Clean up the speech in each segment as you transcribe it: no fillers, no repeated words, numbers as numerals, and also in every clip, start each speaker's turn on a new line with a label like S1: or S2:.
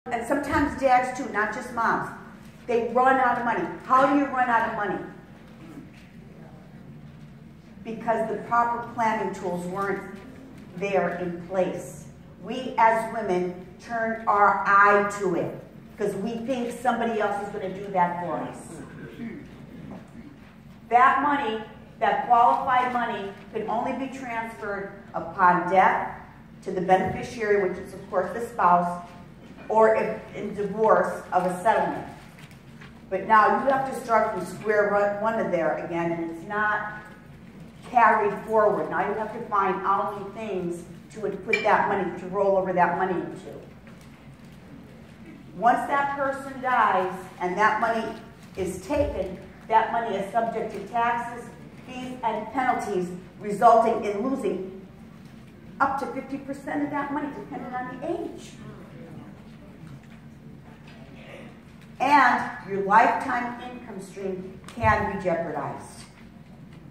S1: and sometimes dads too, not just moms, they run out of money. How do you run out of money? Because the proper planning tools weren't there in place. We as women turn our eye to it because we think somebody else is going to do that for us. That money, that qualified money, can only be transferred upon death to the beneficiary, which is of course the spouse, or if in divorce of a settlement. But now you have to start from square one of there again, and it's not carried forward. Now you have to find only things to put that money, to roll over that money into. Once that person dies and that money is taken, that money is subject to taxes, fees, and penalties, resulting in losing up to 50% of that money, depending on the age. And your lifetime income stream can be jeopardized.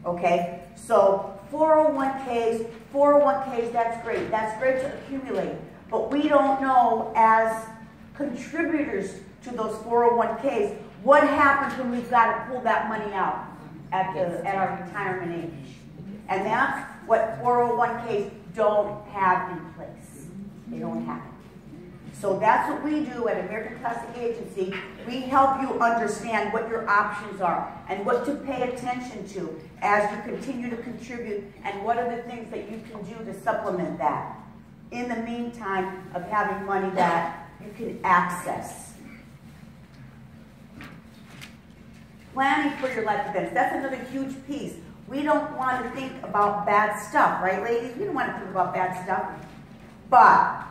S1: Okay? So 401ks, that's great. That's great to accumulate. But we don't know as contributors to those 401ks what happens when we've got to pull that money out at our retirement age. And that's what 401ks don't have in place. They don't have it. So that's what we do at American Classic Agency. We help you understand what your options are and what to pay attention to as you continue to contribute, and what are the things that you can do to supplement that in the meantime of having money that you can access. Planning for your life events. That's another huge piece. We don't want to think about bad stuff, right, ladies? We don't want to think about bad stuff. But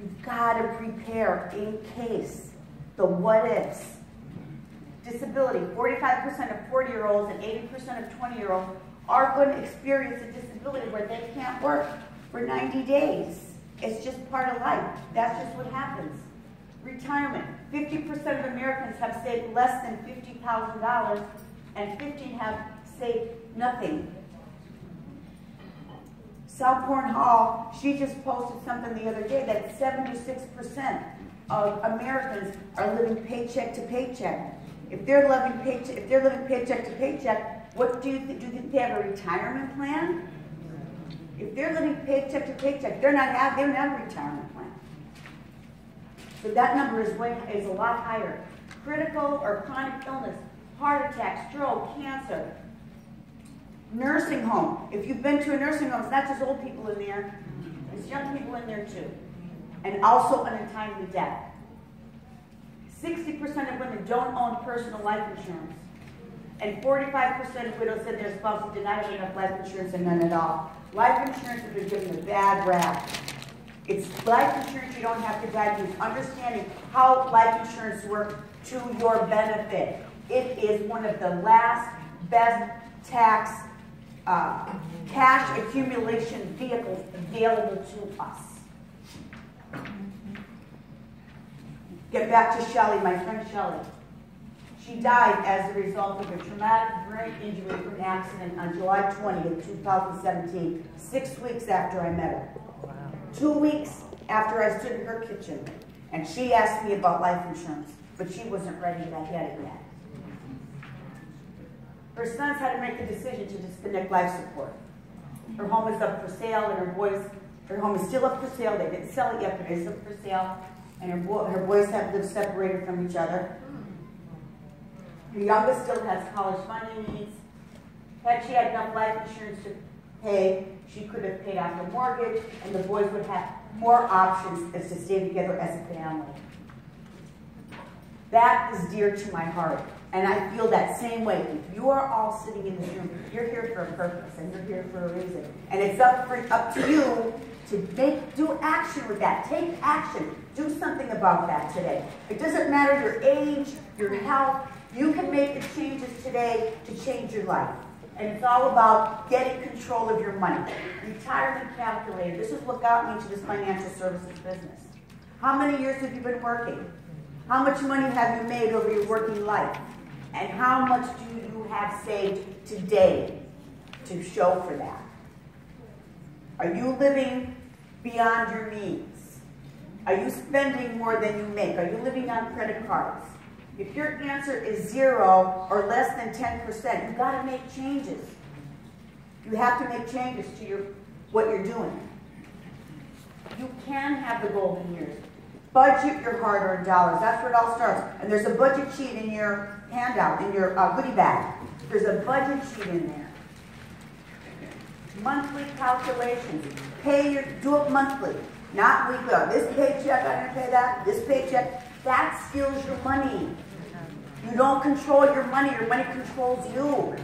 S1: you've got to prepare in case. The what-ifs. Disability. 45% of 40-year-olds and 80% of 20-year-olds are going to experience a disability where they can't work for 90 days. It's just part of life. That's just what happens. Retirement. 50% of Americans have saved less than $50,000, and 15 have saved nothing. Southbourne Hall, she just posted something the other day that 76% of Americans are living paycheck to paycheck. If they're living paycheck to paycheck, what do you think? Do you think they have a retirement plan? If they're living paycheck to paycheck, they don't have a retirement plan. So that number is a lot higher. Critical or chronic illness, heart attack, stroke, cancer. Nursing home. If you've been to a nursing home, it's not just old people in there. There's young people in there too. And also an untimely death. 60% of women don't own personal life insurance. And 45% of widows said their spouses did not have enough life insurance and none at all. Life insurance has been given a bad rap. It's life insurance you don't have to diagnose. Understanding how life insurance works to your benefit. It is one of the last best tax cash accumulation vehicles available to us. Get back to Shelley, my friend Shelley. She died as a result of a traumatic brain injury from an accident on July 20th, 2017, 6 weeks after I met her. 2 weeks after I stood in her kitchen, and she asked me about life insurance, but she wasn't ready to get it yet. Her sons had to make the decision to disconnect life support. Her home is up for sale, and her home is still up for sale. They didn't sell it yet, but it's up for sale. And her boys have lived separated from each other. Her youngest still has college funding needs. Had she had enough life insurance to pay, she could have paid off her mortgage, and the boys would have more options as to stay together as a family. That is dear to my heart. And I feel that same way. If you are all sitting in this room, you're here for a purpose, and you're here for a reason. And it's up to you to do action with that. Take action. Do something about that today. It doesn't matter your age, your health. You can make the changes today to change your life. And it's all about getting control of your money. Retirement calculator. This is what got me into this financial services business. How many years have you been working? How much money have you made over your working life? And how much do you have saved today to show for that? Are you living beyond your means? Are you spending more than you make? Are you living on credit cards? If your answer is 0 or less than 10%, you've got to make changes. You have to make changes to what you're doing. You can have the golden years. Budget your hard-earned dollars. That's where it all starts. And there's a budget sheet in your handout, in your goodie bag. There's a budget sheet in there. Monthly calculations. Do it monthly, not weekly. This paycheck, I'm going to pay that. This paycheck. That steals your money. You don't control your money controls you.